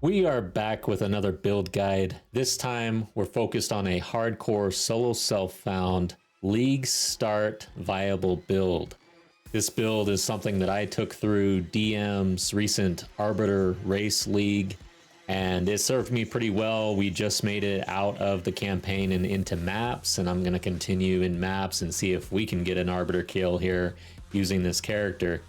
We are back with another build guide. This time we're focused on a hardcore solo self-found league start viable build. This build is something that I took through DM's recent Arbiter Race League, and it served me pretty well. We just made it out of the campaign and into maps, and I'm going to continue in maps and see if we can get an Arbiter kill here using this character.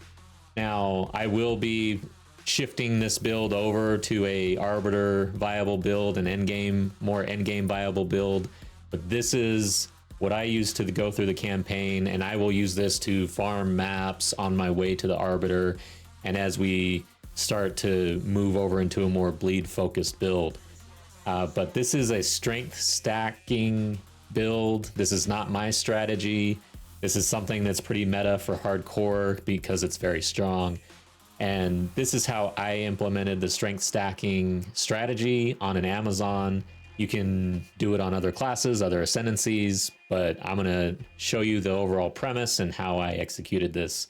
Now, I will be shifting this build over to a Arbiter viable build, an more endgame viable build, but this is what I use to go through the campaign, and I will use this to farm maps on my way to the Arbiter, and as we start to move over into a more bleed focused build. But this is a strength stacking build. This is not my strategy. This is something that's pretty meta for hardcore because it's very strong. And this is how I implemented the strength stacking strategy on an Amazon. You can do it on other classes, other ascendancies, but I'm going to show you the overall premise and how I executed this.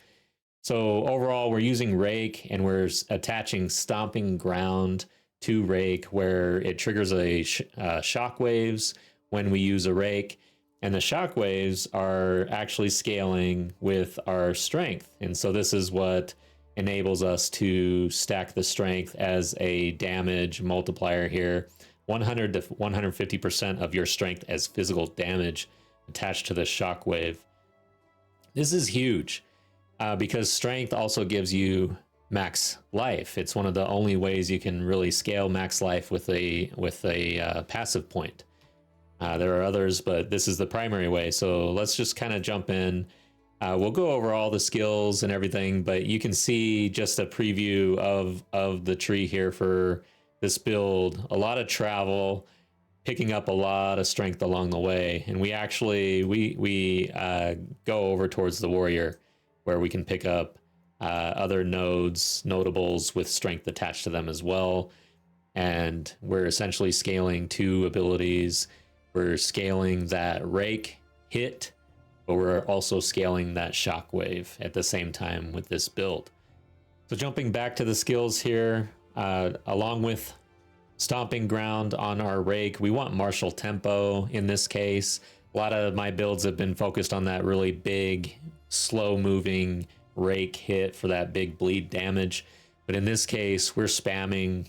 So overall, we're using Rake, and we're attaching Stomping Ground to Rake, where it triggers a shockwaves when we use a Rake. And the shockwaves are actually scaling with our strength. And so this is what enables us to stack the strength as a damage multiplier here. 100 to 150% of your strength as physical damage attached to the shockwave. This is huge because strength also gives you max life. It's one of the only ways you can really scale max life with a passive point. There are others, but this is the primary way. So let's just kind of jump in. We'll go over all the skills and everything, but you can see just a preview of the tree here for this build. A lot of travel, picking up a lot of strength along the way. And we actually, we go over towards the warrior where we can pick up other notables with strength attached to them as well. And we're essentially scaling two abilities. We're scaling that Rake hit, but we're also scaling that shockwave at the same time with this build. So jumping back to the skills here, along with Stomping Ground on our Rake, we want martial tempo in this case. A lot of my builds have been focused on that really big, slow moving Rake hit for that big bleed damage. But in this case, we're spamming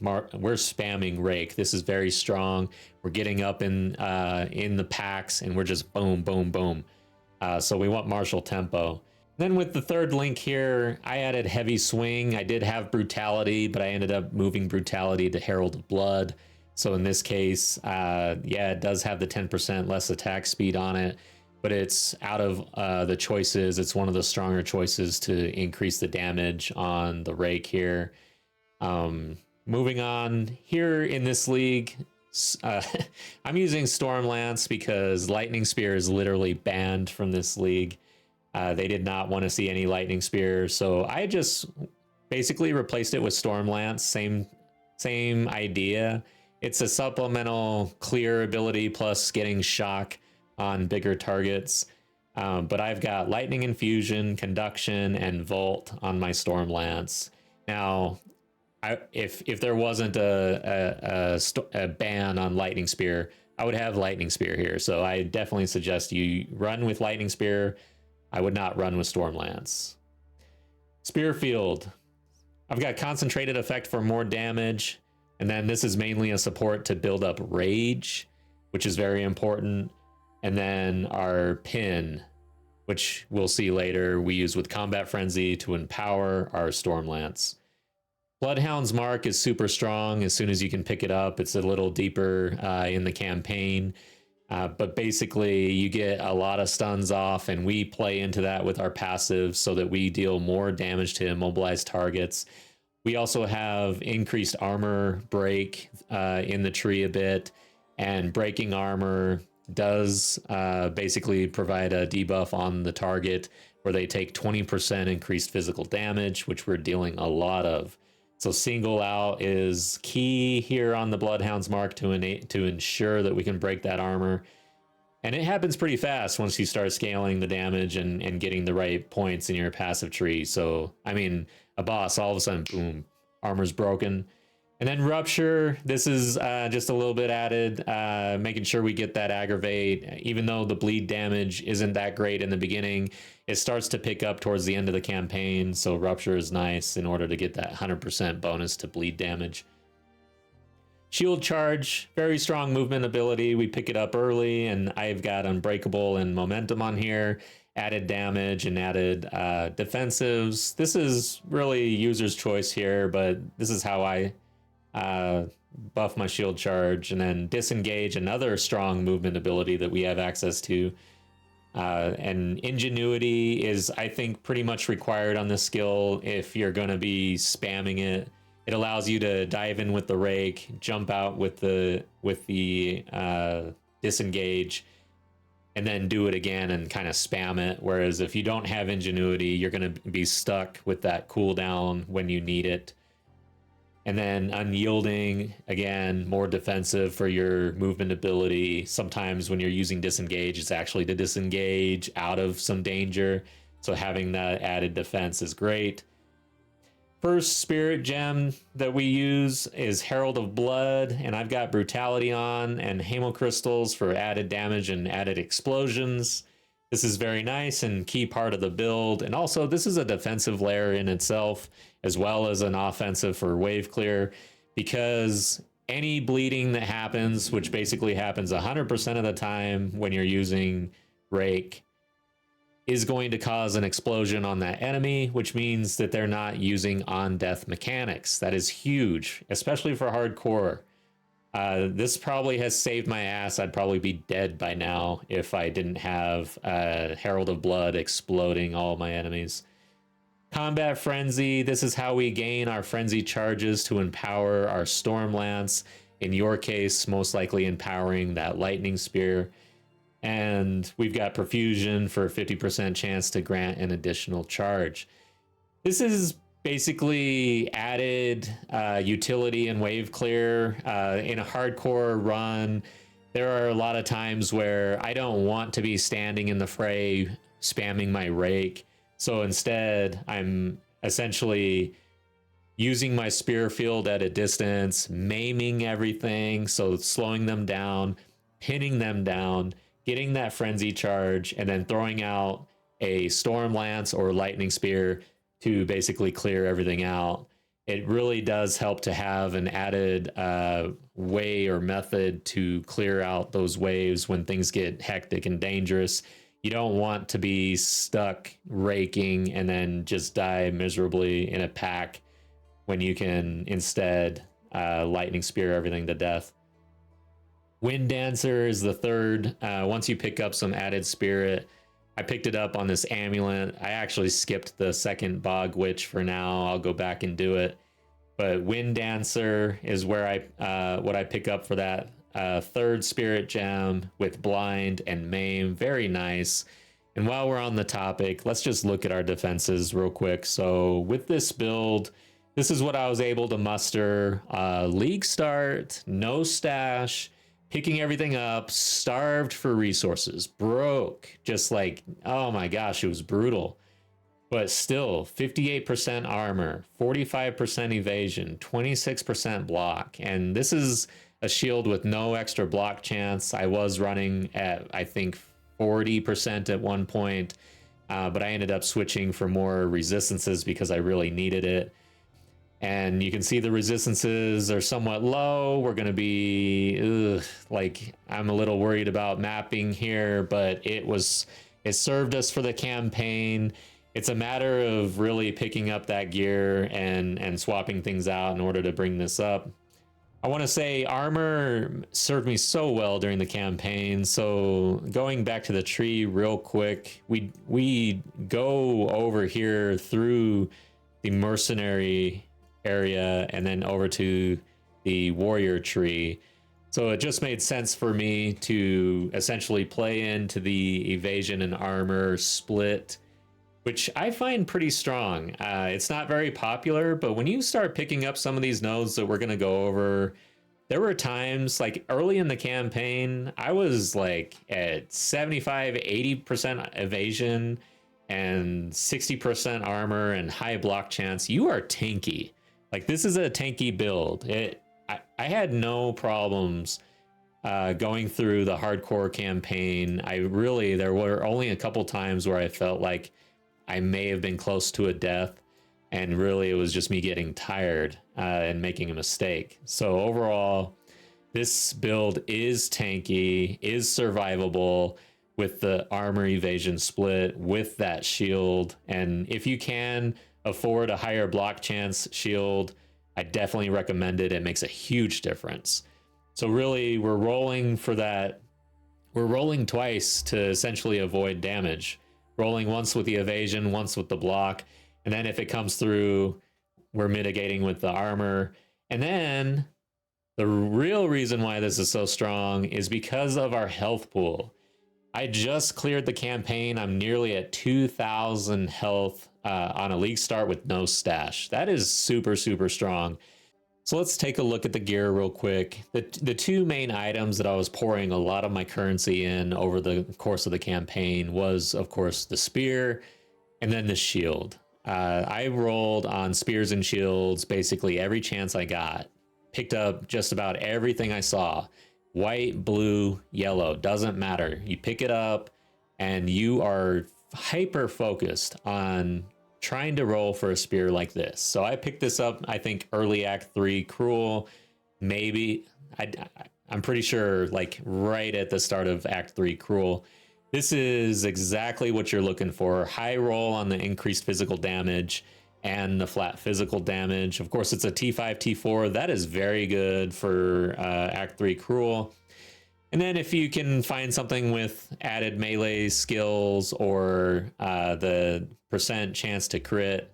Rake. This is very strong. We're getting up in the packs, and we're just boom, boom, boom. So we want martial tempo. Then with the third link here, I added heavy swing. I did have brutality, but I ended up moving brutality to Herald of Blood. So in this case, yeah, it does have the 10% less attack speed on it, but it's out of the choices. It's one of the stronger choices to increase the damage on the Rake here. Moving on here in this league, I'm using Stormlance because Lightning Spear is literally banned from this league. They did not want to see any Lightning Spear, so I just basically replaced it with Stormlance. Same idea. It's a supplemental clear ability plus getting shock on bigger targets. But I've got Lightning Infusion, Conduction, and Volt on my Stormlance. Now, if there wasn't a ban on Lightning Spear, I would have Lightning Spear here. So I definitely suggest you run with Lightning Spear. I would not run with Stormlance. Spear Field. I've got concentrated effect for more damage. And then this is mainly a support to build up rage, which is very important. And then our pin, which we'll see later, we use with Combat Frenzy to empower our Stormlance. Bloodhound's Mark is super strong as soon as you can pick it up. It's a little deeper in the campaign. But basically, you get a lot of stuns off, and we play into that with our passive so that we deal more damage to immobilized targets. We also have increased armor break in the tree a bit, and breaking armor does basically provide a debuff on the target where they take 20% increased physical damage, which we're dealing a lot of. So single out is key here on the Bloodhound's Mark to ensure that we can break that armor. And it happens pretty fast once you start scaling the damage and getting the right points in your passive tree. So, I mean, a boss, all of a sudden, boom, armor's broken. And then Rupture, this is just a little bit added, making sure we get that aggravate. Even though the bleed damage isn't that great in the beginning, it starts to pick up towards the end of the campaign. So Rupture is nice in order to get that 100% bonus to bleed damage. Shield Charge, very strong movement ability. We pick it up early, and I've got Unbreakable and Momentum on here. Added damage and added defensives. This is really user's choice here, but this is how I buff my Shield Charge. And then Disengage, another strong movement ability that we have access to. And Ingenuity is, I think, pretty much required on this skill if you're going to be spamming it. It allows you to dive in with the rake, jump out with the disengage, and then do it again and kind of spam it. Whereas if you don't have Ingenuity, you're going to be stuck with that cooldown when you need it. And then Unyielding, again, more defensive for your movement ability. Sometimes when you're using Disengage, it's actually to disengage out of some danger. So having that added defense is great. First spirit gem that we use is Herald of Blood, and I've got Brutality on and Hamo Crystals for added damage and added explosions. This is very nice and key part of the build, and also this is a defensive layer in itself as well as an offensive for wave clear, because any bleeding that happens, which basically happens 100% of the time when you're using Rake, is going to cause an explosion on that enemy, which means that they're not using on-death mechanics. That is huge, especially for hardcore. This probably has saved my ass. I'd probably be dead by now if I didn't have Herald of Blood exploding all my enemies. Combat Frenzy, this is how we gain our Frenzy charges to empower our Storm Lance. In your case, most likely empowering that Lightning Spear. And we've got Profusion for a 50% chance to grant an additional charge. This is basically added utility and wave clear. In a hardcore run, there are a lot of times where I don't want to be standing in the fray spamming my rake. So instead, I'm essentially using my spear field at a distance, maiming everything, so slowing them down, pinning them down, getting that frenzy charge, and then throwing out a Storm Lance or Lightning Spear to basically clear everything out. It really does help to have an added way or method to clear out those waves when things get hectic and dangerous. You don't want to be stuck raking and then just die miserably in a pack when you can instead Lightning Spear everything to death. Wind Dancer is the third. Once you pick up some added spirit, I picked it up on this amulet. I actually skipped the second Bog Witch for now. I'll go back and do it. But Wind Dancer is where what I pick up for that third spirit gem with Blind and Maim. Very nice. And while we're on the topic, let's just look at our defenses real quick. So with this build, this is what I was able to muster. League start, no stash, picking everything up, starved for resources, broke, just like, oh my gosh, it was brutal. But still, 58% armor, 45% evasion, 26% block. And this is a shield with no extra block chance. I was running at, I think, 40% at one point, but I ended up switching for more resistances because I really needed it. And you can see the resistances are somewhat low. We're going to be, like, I'm a little worried about mapping here, but it served us for the campaign. It's a matter of really picking up that gear and swapping things out in order to bring this up. I want to say armor served me so well during the campaign. So going back to the tree real quick, we go over here through the mercenary area and then over to the warrior tree. So it just made sense for me to essentially play into the evasion and armor split, which I find pretty strong. It's not very popular, but when you start picking up some of these nodes that we're going to go over, there were times like early in the campaign, I was like at 75, 80% evasion and 60% armor and high block chance. You are tanky Like, this is a tanky build. I had no problems going through the hardcore campaign. There were only a couple times where I felt like I may have been close to a death, and really it was just me getting tired and making a mistake. So overall, this build is tanky, is survivable with the armor evasion split, with that shield. And if you can afford a higher block chance shield, I definitely recommend it. It makes a huge difference. So really, we're rolling for that. We're rolling twice to essentially avoid damage. Rolling once with the evasion, once with the block. And then if it comes through, we're mitigating with the armor. And then the real reason why this is so strong is because of our health pool. I just cleared the campaign. I'm nearly at 2,000 health on a league start with no stash. That is super, super strong. So let's take a look at the gear real quick. The two main items that I was pouring a lot of my currency in over the course of the campaign was, of course, the spear and then the shield. I rolled on spears and shields basically every chance I got. Picked up just about everything I saw. White, blue, yellow, doesn't matter. You pick it up and you are hyper focused on trying to roll for a spear like this. So I picked this up, I think, early Act 3 Cruel, maybe. I'm pretty sure, like, right at the start of Act 3 Cruel. This is exactly what you're looking for. High roll on the increased physical damage and the flat physical damage. Of course, it's a T5, T4. That is very good for Act 3 Cruel. And then if you can find something with added melee skills or the percent chance to crit,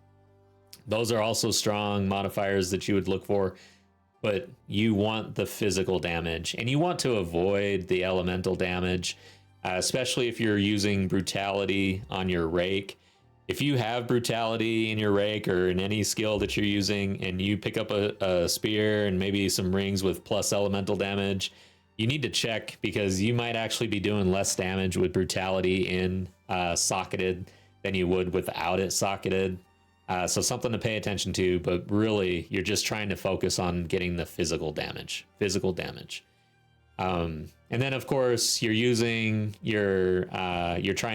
those are also strong modifiers that you would look for. But you want the physical damage, and you want to avoid the elemental damage, especially if you're using brutality on your rake. If you have brutality in your rake or in any skill that you're using, and you pick up a spear and maybe some rings with plus elemental damage, you need to check, because you might actually be doing less damage with brutality in socketed than you would without it socketed. So something to pay attention to, but really you're just trying to focus on getting the physical damage. And then of course you're trying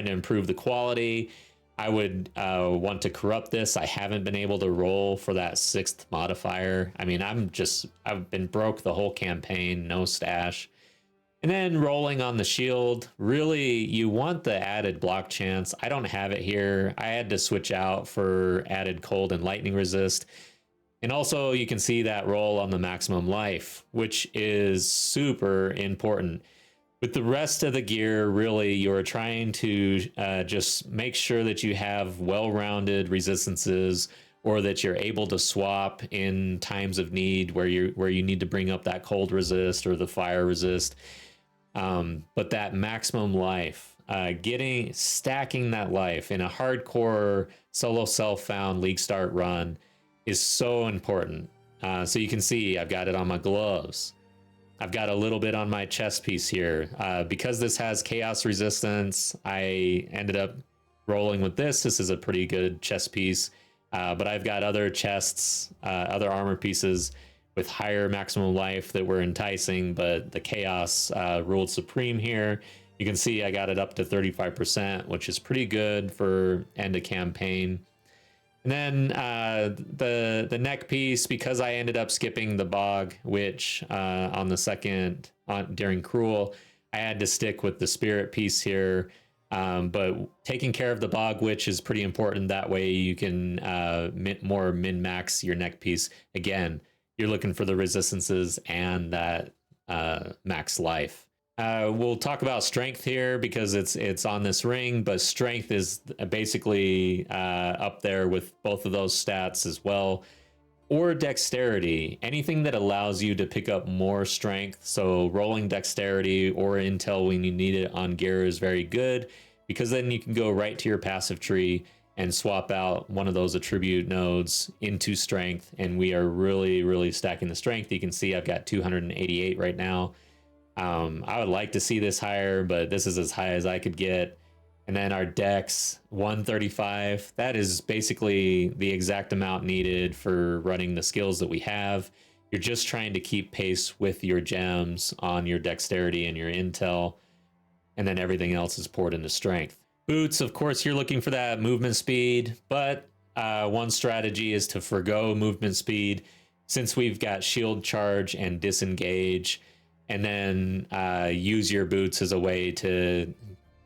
to improve the quality. I would want to corrupt this. I haven't been able to roll for that 6th modifier. I mean, I've been broke the whole campaign, no stash. And then rolling on the shield, really you want the added block chance. I don't have it here. I had to switch out for added cold and lightning resist. And also you can see that roll on the maximum life, which is super important. With the rest of the gear, really, you're trying to just make sure that you have well-rounded resistances, or that you're able to swap in times of need where you need to bring up that cold resist or the fire resist. But that maximum life, stacking that life in a hardcore solo self-found league start run is so important. So you can see I've got it on my gloves. I've got a little bit on my chest piece here. Because this has chaos resistance, I ended up rolling with this. This is a pretty good chest piece, but I've got other chests, other armor pieces with higher maximum life that were enticing, but the chaos ruled supreme here. You can see I got it up to 35%, which is pretty good for end of campaign. And then the neck piece, because I ended up skipping the bog witch on the second during Cruel, I had to stick with the spirit piece here. But taking care of the bog witch is pretty important. That way you can more min-max your neck piece. Again, you're looking for the resistances and that max life. We'll talk about strength here because it's on this ring, but strength is basically up there with both of those stats as well. Or dexterity, anything that allows you to pick up more strength. So rolling dexterity or intel when you need it on gear is very good, because then you can go right to your passive tree and swap out one of those attribute nodes into strength. And we are really, really stacking the strength. You can see I've got 288 right now. I would like to see this higher, but this is as high as I could get. And then our dex 135. That is basically the exact amount needed for running the skills that we have. You're just trying to keep pace with your gems on your dexterity and your intel, and then everything else is poured into strength. Boots, of course, you're looking for that movement speed, but one strategy is to forgo movement speed since we've got shield charge and disengage, and then use your boots as a way to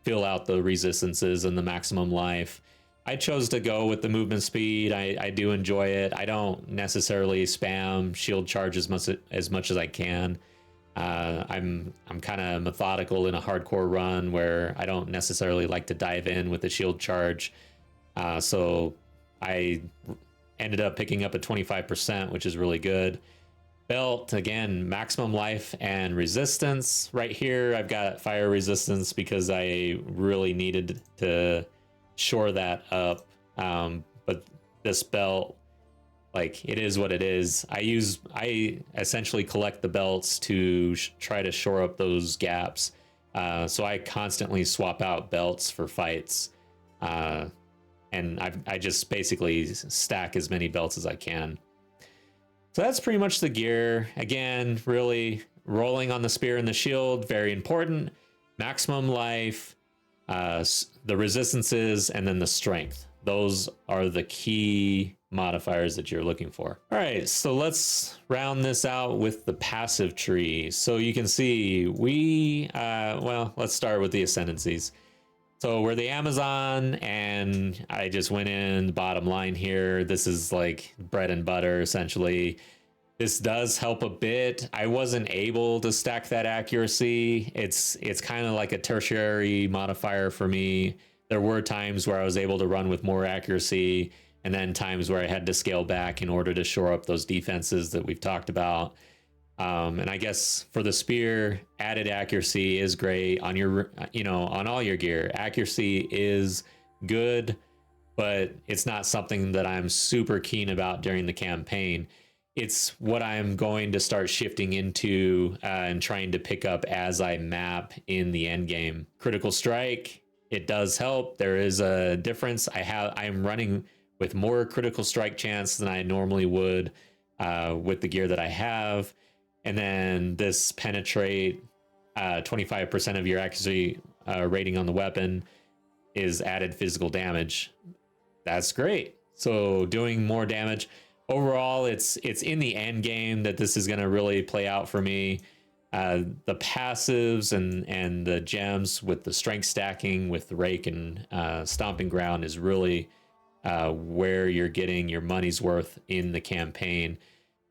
fill out the resistances and the maximum life. I chose to go with the movement speed. I do enjoy it. I don't necessarily spam shield charge as much as I can. I'm kind of methodical in a hardcore run where I don't necessarily like to dive in with the shield charge. So I ended up picking up a 25%, which is really good. Belt, again, maximum life and resistance. Right here, I've got fire resistance because I really needed to shore that up. But this belt, like, it is what it is. I essentially collect the belts to try to shore up those gaps. So I constantly swap out belts for fights. And I just basically stack as many belts as I can. So that's pretty much the gear. Again, really rolling on the spear and the shield, very important. Maximum life, the resistances, and then the strength. Those are the key modifiers that you're looking for. All right, so let's round this out with the passive tree. So you can see well, let's start with the ascendancies. So we're the Amazon, and I just went in the bottom line here. This is like bread and butter, essentially. This does help a bit. I wasn't able to stack that accuracy. It's kind of like a tertiary modifier for me. There were times where I was able to run with more accuracy, and then times where I had to scale back in order to shore up those defenses that we've talked about. And I guess for the spear, added accuracy is great on your, on all your gear. Accuracy is good, but it's not something that I'm super keen about during the campaign. It's what I'm going to start shifting into and trying to pick up as I map in the end game. Critical strike, it does help. There is a difference. I'm running with more critical strike chance than I normally would with the gear that I have. And then this penetrate, 25% of your accuracy rating on the weapon is added physical damage. That's great. So doing more damage. Overall, it's in the end game that this is going to really play out for me. The passives and the gems with the strength stacking with the rake and stomping ground is really where you're getting your money's worth in the campaign.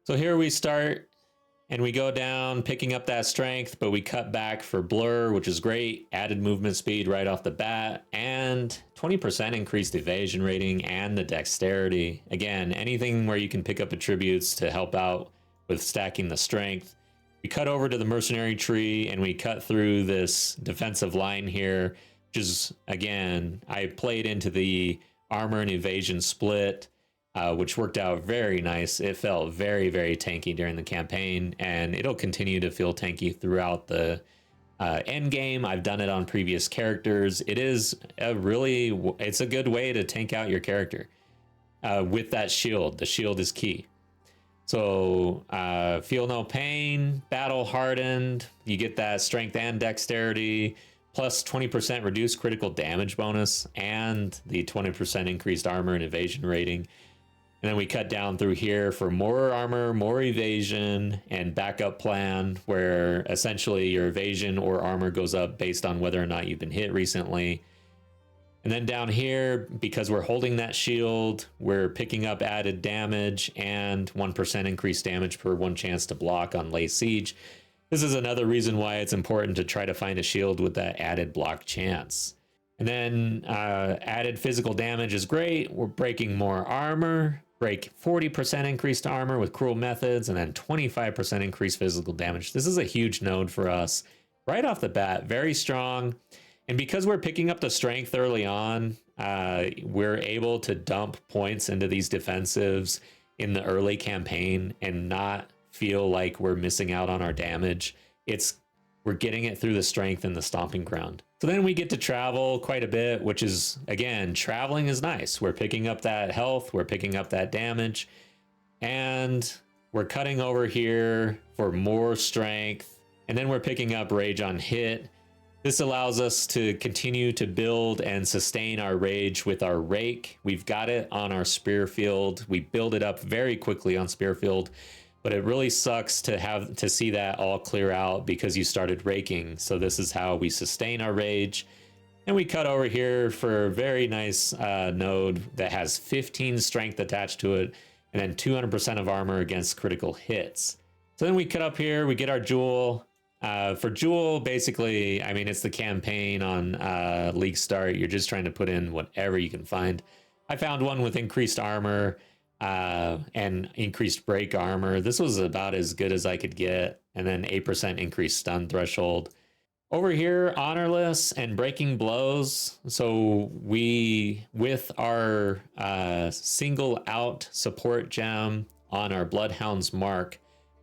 So here we start. And we go down, picking up that strength, but we cut back for blur, which is great. Added movement speed right off the bat, and 20% increased evasion rating and the dexterity. Again, anything where you can pick up attributes to help out with stacking the strength. We cut over to the mercenary tree, and we cut through this defensive line here, which is, again, I played into the armor and evasion split. Which worked out very nice. It felt very, very tanky during the campaign, and it'll continue to feel tanky throughout the end game. I've done it on previous characters. It's a good way to tank out your character with that shield. The shield is key. So feel no pain, battle hardened. You get that strength and dexterity, plus 20% reduced critical damage bonus, and the 20% increased armor and evasion rating. And then we cut down through here for more armor, more evasion, and backup plan, where essentially your evasion or armor goes up based on whether or not you've been hit recently. And then down here, because we're holding that shield, we're picking up added damage and 1% increased damage per one chance to block on lay siege. This is another reason why it's important to try to find a shield with that added block chance. And then added physical damage is great. We're breaking more armor. Break 40% increased armor with cruel methods, and then 25% increased physical damage. This is a huge node for us right off the bat, very strong. And because we're picking up the strength early on, we're able to dump points into these defensives in the early campaign and not feel like we're missing out on our damage. We're getting it through the strength and the stomping ground. So then we get to travel quite a bit, which is, again, traveling is nice. We're picking up that health, we're picking up that damage, and we're cutting over here for more strength, and then we're picking up rage on hit. This allows us to continue to build and sustain our rage with our rake. We've got it on our spear field. We build it up very quickly on spear field, but it really sucks to have to see that all clear out because you started raking. So this is how we sustain our rage. And we cut over here for a very nice node that has 15 strength attached to it, and then 200% of armor against critical hits. So then we cut up here, we get our jewel. For jewel, basically, I mean, it's the campaign on League Start. You're just trying to put in whatever you can find. I found one with increased armor and increased break armor. This was about as good as I could get. And then 8% increased stun threshold. Over here, honorless and breaking blows. So we, with our single out support gem on our Bloodhound's Mark,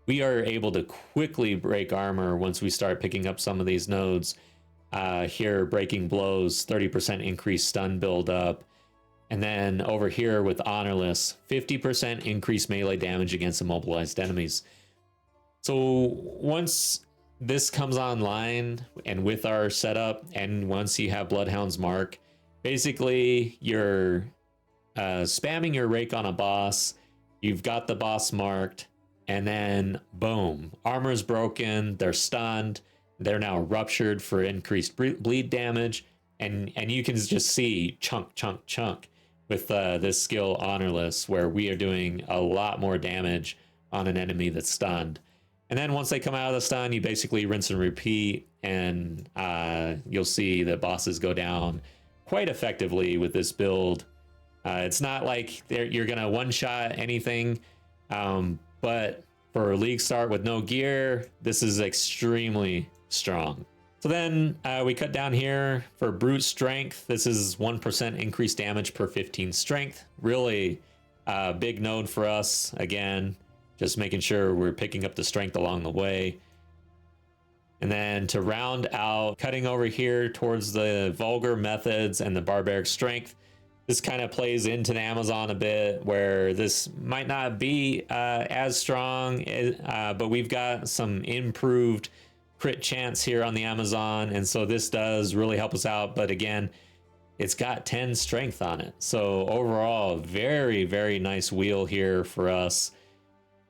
we are able to quickly break armor once we start picking up some of these nodes. Here, breaking blows, 30% increased stun build up. And then over here with honorless, 50% increased melee damage against immobilized enemies. So once this comes online and with our setup, and once you have Bloodhound's Mark, basically you're spamming your rake on a boss, you've got the boss marked, and then boom, armor's broken, they're stunned, they're now ruptured for increased bleed damage, and you can just see chunk, chunk, chunk with this skill honorless, where we are doing a lot more damage on an enemy that's stunned. And then once they come out of the stun, you basically rinse and repeat, and you'll see the bosses go down quite effectively with this build. It's not like you're gonna one-shot anything, but for League Start with no gear, this is extremely strong. So then we cut down here for brute strength. This is 1% increased damage per 15 strength. Really big node for us. Again, just making sure we're picking up the strength along the way. And then to round out, cutting over here towards the vulgar methods and the barbaric strength. This kind of plays into the Amazon a bit, where this might not be as strong, but we've got some improved crit chance here on the Amazon, and so this does really help us out. But again, it's got 10 strength on it, so overall very, very nice wheel here for us.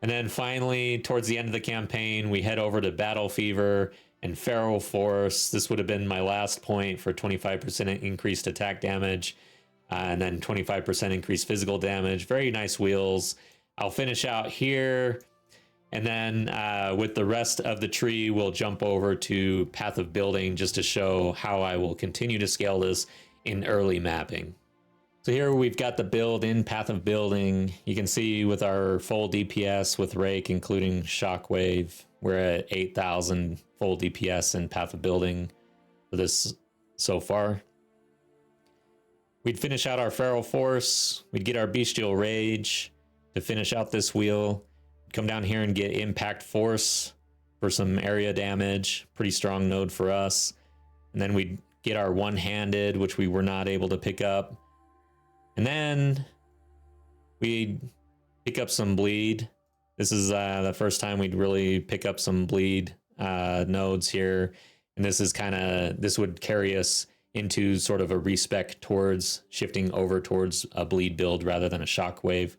And then finally, towards the end of the campaign, we head over to Battle Fever and Feral Force. This would have been my last point for 25% increased attack damage, and then 25% increased physical damage. Very nice wheels. I'll finish out here, and then with the rest of the tree, we'll jump over to Path of Building just to show how I will continue to scale this in early mapping. So here we've got the build in Path of Building. You can see with our full DPS with Rake, including Shockwave, we're at 8,000 full DPS in Path of Building for this so far. We'd finish out our Feral Force, we'd get our Bestial Rage to finish out this wheel, come down here and get Impact Force for some area damage, pretty strong node for us. And then we'd get our One-Handed, which we were not able to pick up. And then we'd pick up some Bleed. This is the first time we'd really pick up some Bleed nodes here. And this would carry us into sort of a respec towards shifting over towards a Bleed build rather than a Shockwave,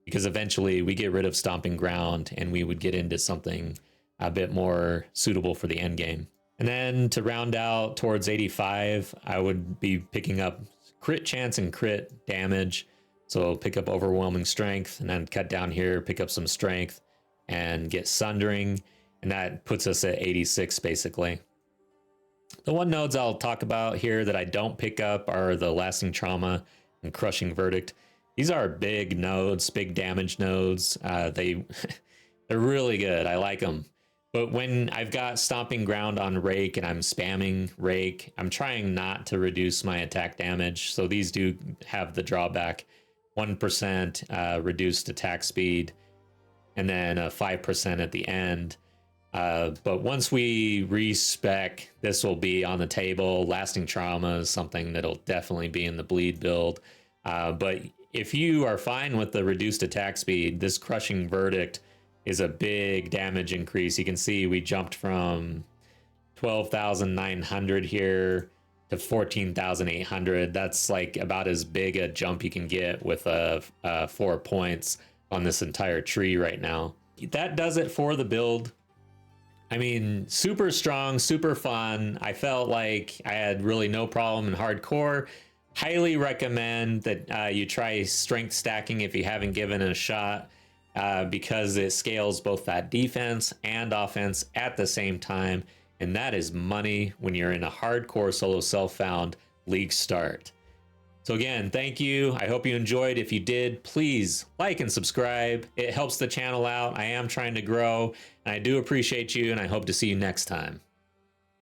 because eventually we get rid of Stomping Ground and we would get into something a bit more suitable for the end game. And then to round out towards 85, I would be picking up crit chance and crit damage. So pick up Overwhelming Strength, and then cut down here, pick up some strength and get Sundering. And that puts us at 86 basically. The one nodes I'll talk about here that I don't pick up are the Lasting Trauma and Crushing Verdict. These are big nodes, big damage nodes. They're really good. I like them. But when I've got Stomping Ground on Rake and I'm spamming Rake, I'm trying not to reduce my attack damage. So these do have the drawback. 1% reduced attack speed, and then 5% at the end. But once we respec, this will be on the table. Lasting trauma is something that'll definitely be in the bleed build. But if you are fine with the reduced attack speed, this crushing verdict is a big damage increase. You can see we jumped from 12,900 here to 14,800. That's like about as big a jump you can get with 4 points on this entire tree right now. That does it for the build. I mean, super strong, super fun. I felt like I had really no problem in hardcore. Highly recommend that you try strength stacking if you haven't given it a shot, because it scales both that defense and offense at the same time. And that is money when you're in a hardcore solo self-found league start. So again, thank you. I hope you enjoyed. If you did, please like and subscribe. It helps the channel out. I am trying to grow, and I do appreciate you, and I hope to see you next time.